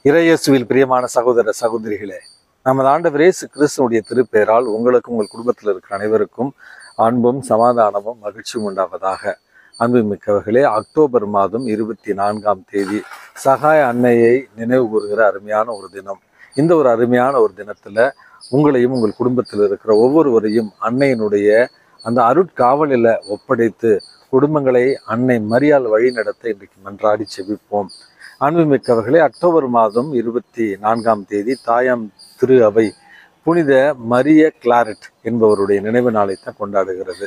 இறையேசுவில் பிரியமான சகோதர சகோதரிகளே, நமது ஆண்டவர் இயேசு கிறிஸ்துவுடைய திருப்பெயரால் உங்களுக்கும் உங்கள் குடும்பத்தில் இருக்கிற அனைவருக்கும் அன்பும் சமாதானமும் மகிழ்ச்சியும் உண்டாவதாக. அன்புமிக்கவர்களே, அக்டோபர் மாதம் 24ஆம் தேதி சகாய அன்னையை நினைவு கூறுகிற அருமையான ஒரு தினம். இந்த ஒரு அருமையான ஒரு தினத்துல உங்களையும் உங்கள் குடும்பத்தில் இருக்கிற ஒவ்வொருவரையும் அன்னையினுடைய அந்த அருட்காவலில் ஒப்படைத்து குடும்பங்களை அன்னை மரியாள் வழி நடத்த இன்றைக்கு மன்றாடி செபிப்போம். அன்புமிக்கவர்களே, அக்டோபர் மாதம் 24ஆம் தேதி தாயாம் திரு அவை புனித மரிய கிளாரெட் என்பவருடைய நினைவு நாளை தான் கொண்டாடுகிறது.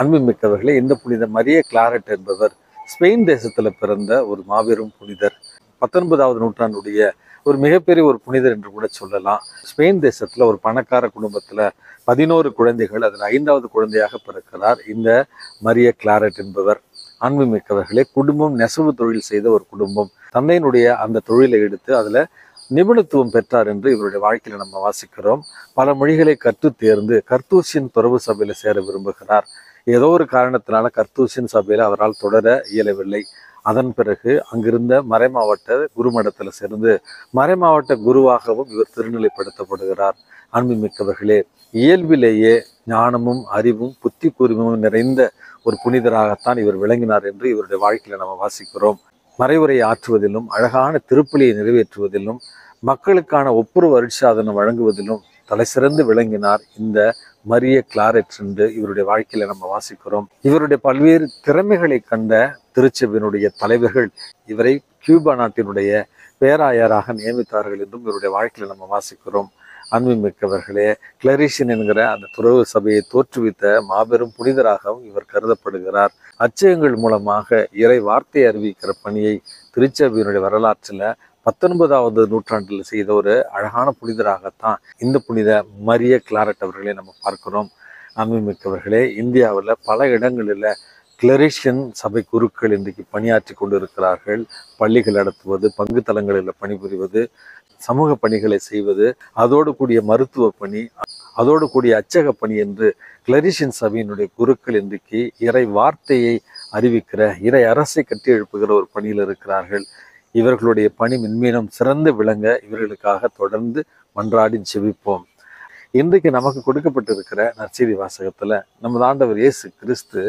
அன்புமிக்கவர்களே, இந்த புனித மரிய கிளாரெட் என்பவர் ஸ்பெயின் தேசத்துல பிறந்த ஒரு மாபெரும் புனிதர். 19ஆவது நூற்றாண்டுடைய ஒரு மிகப்பெரிய ஒரு புனிதர் என்று கூட சொல்லலாம். ஸ்பெயின் தேசத்துல ஒரு பணக்கார குடும்பத்துல 11 குழந்தைகள், அதில் 5வது குழந்தையாக பிறக்கிறார் இந்த மரிய கிளாரெட் என்பவர். அன்புமிக்கவர்களே, குடும்பம் நெசவு தொழில் செய்த ஒரு குடும்பம். தந்தையினுடைய அந்த தொழிலை எடுத்து அதுல நிபுணத்துவம் பெற்றார் என்று இவருடைய வாழ்க்கையில நம்ம வாசிக்கிறோம். பல மொழிகளை கற்று தேர்ந்து கர்த்தூசின் துறவு சபையில சேர விரும்புகிறார். ஏதோ ஒரு காரணத்தினால கர்த்தூசின் சபையில அவரால் தொடர இயலவில்லை. அதன் பிறகு அங்கிருந்த மறைமாவட்ட குருமடத்துல சேர்ந்து மறைமாவட்ட குருவாகவும் இவர் திருநிலைப்படுத்தப்படுகிறார். அன்புமிக்கவர்களே, இயல்பிலேயே ஞானமும் அறிவும் புத்தி கூர்மையும் நிறைந்த ஒரு புனிதராகத்தான் இவர் விளங்கினார் என்று இவருடைய வாழ்க்கையில நம்ம வாசிக்கிறோம். மறைவுரை ஆற்றுவதிலும், அழகான திருப்பலியை நிறைவேற்றுவதிலும், மக்களுக்கான ஒப்புரவு அருட்சாதனம் வழங்குவதிலும் தலை சிறந்து விளங்கினார் இந்த மரிய கிளாரெட் என்று இவருடைய வாழ்க்கையில நம்ம வாசிக்கிறோம். இவருடைய பல்வேறு திறமைகளை கண்ட திருச்சபையினுடைய தலைவர்கள் இவரை கியூபா நாட்டினுடைய பேராயராக நியமித்தார்கள் என்றும் இவருடைய வாழ்க்கையில நம்ம வாசிக்கிறோம். அன்புமிக்கவர்களே, கிளரிஷன் என்கிற அந்த துறவு சபையை தோற்றுவித்த மாபெரும் புனிதராகவும் இவர் கருதப்படுகிறார். அச்சகங்கள் மூலமாக இறை வார்த்தை அறிவிக்கிற பணியை திருச்சபையினுடைய வரலாற்றில் 19ஆவது நூற்றாண்டில் செய்த ஒரு அழகான புனிதராகத்தான் இந்த புனித மரிய கிளாரெட் அவர்களை நம்ம பார்க்கிறோம். அன்புமிக்கவர்களே, இந்தியாவில் பல இடங்களில் கிளரிஷன் சபை குருக்கள் இன்றைக்கு பணியாற்றி கொண்டிருக்கிறார்கள். பள்ளிகள் நடத்துவது, பங்கு தலங்களில் பணிபுரிவது, சமூக பணிகளை செய்வது, அதோடு கூடிய மருத்துவ பணி, அதோடு கூடிய அச்சக பணி என்று கிளரிஷன் சபையினுடைய குருக்கள் இன்றைக்கு இறை வார்த்தையை அறிவிக்கிற, இறை அரசை கட்டி எழுப்புகிற ஒரு பணியில் இருக்கிறார்கள். இவர்களுடைய பணி மென்மேலும் சிறந்து விளங்க இவர்களுக்காக தொடர்ந்து மன்றாடி செபிப்போம். இன்றைக்கு நமக்கு கொடுக்கப்பட்டிருக்கிற நற்செய்தி வாசகத்துல நமது ஆண்டவர் இயேசு கிறிஸ்து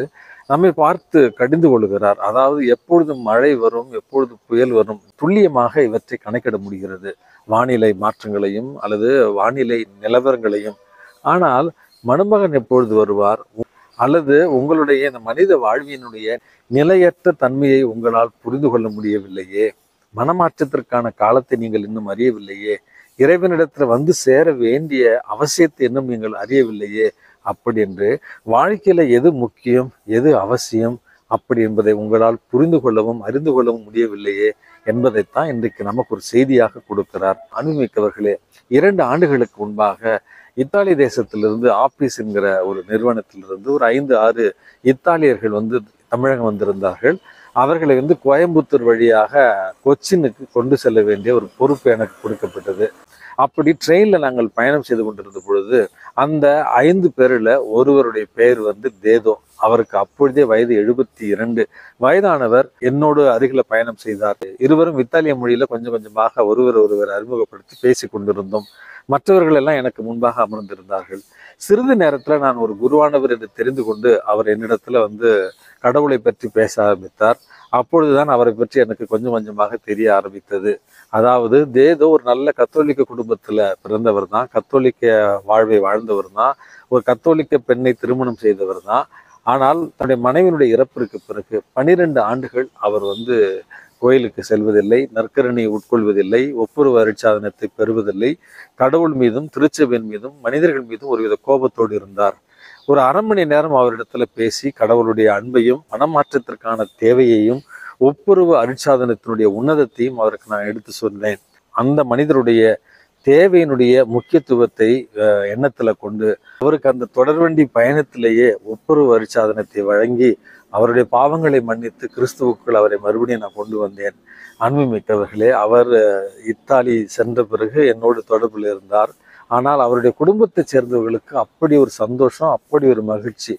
நம்மை பார்த்து கடிந்து கொள்கிறார். அதாவது எப்பொழுது மழை வரும், எப்பொழுது புயல் வரும், துல்லியமாக இவற்றை கணக்கிட முடிகிறது, வானிலை மாற்றங்களையும் அல்லது வானிலை நிலவரங்களையும். ஆனால் மணமகன் எப்பொழுது வருவார், அல்லது உங்களுடைய இந்த மனித வாழ்வினுடைய நிலையற்ற தன்மையை உங்களால் புரிந்து கொள்ள முடியவில்லையே, மனமாற்றத்திற்கான காலத்தை நீங்கள் இன்னும் அறியவில்லையே, இறைவனிடத்துல வந்து சேர வேண்டிய அவசியத்தை இன்னும் நீங்கள் அறியவில்லையே, அப்படி என்று வாழ்க்கையில எது முக்கியம், எது அவசியம் அப்படி என்பதை உங்களால் புரிந்து கொள்ளவும் அறிந்து கொள்ளவும் முடியவில்லையே என்பதைத்தான் இன்றைக்கு நமக்கு ஒரு செய்தியாக கொடுக்கிறார். அன்புமிக்கவர்களே, 2 ஆண்டுகளுக்கு முன்பாக இத்தாலி தேசத்திலிருந்து ஆபீஸ் என்கிற ஒரு நிறுவனத்திலிருந்து ஒரு 5-6 இத்தாலியர்கள் தமிழகம் வந்திருந்தார்கள். அவர்களை கோயம்புத்தூர் வழியாக கொச்சினுக்கு கொண்டு செல்ல வேண்டிய ஒரு பொறுப்பு எனக்கு கொடுக்கப்பட்டது. அப்படி ட்ரெயின்ல நாங்கள் பயணம் செய்து கொண்டிருந்த பொழுது அந்த 5 பேர்ல ஒருவருடைய பெயர் தேதோ. அவருக்கு அப்பொழுதே வயது 72 வயதானவர். என்னோடு அருகில பயணம் செய்தார். இருவரும் இத்தாலிய மொழியில கொஞ்சம் கொஞ்சமாக ஒருவர் அறிமுகப்படுத்தி பேசி கொண்டிருந்தோம். மற்றவர்கள் எல்லாம் எனக்கு முன்பாக அமர்ந்திருந்தார்கள். சிறிது நேரத்துல நான் ஒரு குருவானவர் என்று தெரிந்து கொண்டு அவர் என்னிடத்துல கடவுளை பற்றி பேச ஆரம்பித்தார். அப்பொழுதுதான் அவரை பற்றி எனக்கு கொஞ்சம் கொஞ்சமாக தெரிய ஆரம்பித்தது. அதாவது தேதோ ஒரு நல்ல கத்தோலிக்க குடும்பத்துல பிறந்தவர் தான், கத்தோலிக்க வாழ்வை வாழ்ந்தவர் தான், ஒரு கத்தோலிக்க பெண்ணை திருமணம் செய்தவர் தான். ஆனால் தன்னுடைய மனைவியினுடைய இறப்பிற்கு பிறகு 12 ஆண்டுகள் அவர் கோயிலுக்கு செல்வதில்லை, நற்கரணியை உட்கொள்வதில்லை, ஒப்புரவு அருட்சாதனத்தை பெறுவதில்லை. கடவுள் மீதும் திருச்சபையின் மீதும் மனிதர்கள் மீதும் ஒருவித கோபத்தோடு இருந்தார். ஒரு 1/2 மணி நேரம் அவரிடத்துல பேசி கடவுளுடைய அன்பையும் மனமாற்றத்திற்கான தேவையையும் ஒப்புரவு அருட்சாதனத்தினுடைய உன்னதத்தையும் அவருக்கு நான் எடுத்து சொன்னேன். அந்த மனிதருடைய தேவையினுடைய முக்கியத்துவத்தை எண்ணத்துல கொண்டு அவருக்கு அந்த தொடர்வண்டி பயணத்திலேயே ஒப்புரவு அருட்சாதனத்தை வழங்கி அவருடைய பாவங்களை மன்னித்து கிறிஸ்துவுக்குள் அவரை மறுபடியும் நான் கொண்டு வந்தேன். அன்புமிக்கவர்களே, அவர் இத்தாலி சென்ற பிறகு என்னோடு தொடர்பில் இருந்தார். ஆனால் அவருடைய குடும்பத்தை சேர்ந்தவர்களுக்கு அப்படி ஒரு சந்தோஷம், அப்படி ஒரு மகிழ்ச்சி.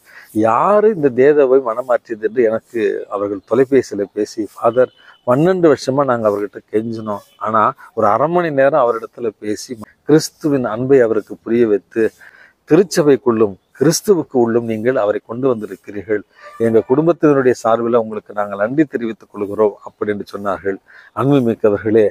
யாரு இந்த தேதவை மனமாற்றியது என்று எனக்கு அவர்கள் தொலைபேசியில பேசி, ஃபாதர் 12 வருஷமா நாங்கள் அவர்கிட்ட கெஞ்சினோம். ஆனால் ஒரு அரை மணி நேரம் அவரிடத்துல பேசி கிறிஸ்துவின் அன்பை அவருக்கு புரிய வைத்து, திருச்சபைக்குள்ளும் கிறிஸ்துவுக்கு உள்ளும் நீங்கள் அவரை கொண்டு வந்திருக்கிறீர்கள். எங்கள் குடும்பத்தினருடைய சார்பில் உங்களுக்கு நாங்கள் நன்றி தெரிவித்துக் கொள்கிறோம் அப்படின்னு சொன்னார்கள். அன்புமிக்கவர்களே,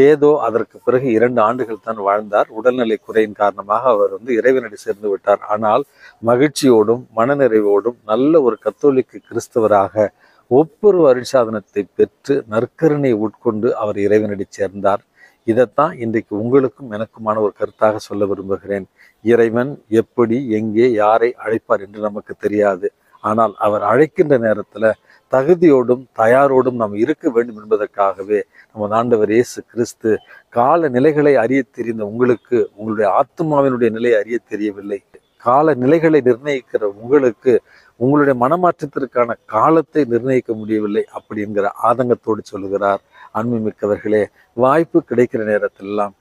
ஏதோ அதற்கு பிறகு 2 ஆண்டுகள் தான் வாழ்ந்தார். உடல்நிலை குறையின் காரணமாக அவர் இறைவனடி சேர்ந்து விட்டார். ஆனால் மகிழ்ச்சியோடும் மனநிறைவோடும் நல்ல ஒரு கத்தோலிக்க கிறிஸ்தவராக ஒவ்வொரு அருட்சாதனத்தை பெற்று நற்கருணை உட்கொண்டு அவர் இறைவனடி சேர்ந்தார். இதைத்தான் இன்றைக்கு உங்களுக்கும் எனக்குமான ஒரு கருத்தாக சொல்ல விரும்புகிறேன். இறைவன் எப்படி, எங்கே, யாரை அழைப்பார் என்று நமக்கு தெரியாது. ஆனால் அவர் அழைக்கின்ற நேரத்துல தகுதியோடும் தயாரோடும் நாம் இருக்க வேண்டும் என்பதற்காகவே நமது ஆண்டவர் இயேசு கிறிஸ்து கால நிலைகளை அறிய தெரிந்த உங்களுக்கு உங்களுடைய ஆத்மாவினுடைய நிலையை அறிய தெரியவில்லை. கால நிலைகளை நிர்ணயிக்கிற உங்களுக்கு உங்களுடைய மனமாற்றத்திற்கான காலத்தை நிர்ணயிக்க முடியவில்லை அப்படி என்கிற ஆதங்கத்தோடு சொல்லுகிறார். அன்புமிக்கவர்களே, வாய்ப்பு கிடைக்கிற நேரத்திலெல்லாம்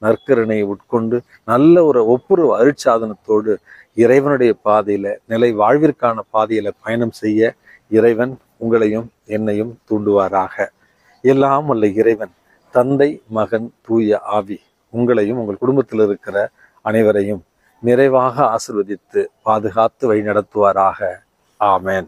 நற்கருணையை உட்கொண்டு நல்ல ஒரு ஒப்புரவு அருட்சாதனத்தோடு இறைவனுடைய பாதையில, நிலை வாழ்விற்கான பாதையில பயணம் செய்ய இறைவன் உங்களையும் என்னையும் தூண்டுவாராக. எல்லாம் வல்ல இறைவன் தந்தை, மகன், தூய ஆவி உங்களையும் உங்கள் குடும்பத்தில் இருக்கிற அனைவரையும் நிறைவாக ஆசிர்வதித்து பாதுகாத்து வழி நடத்துவாராக. ஆமேன்.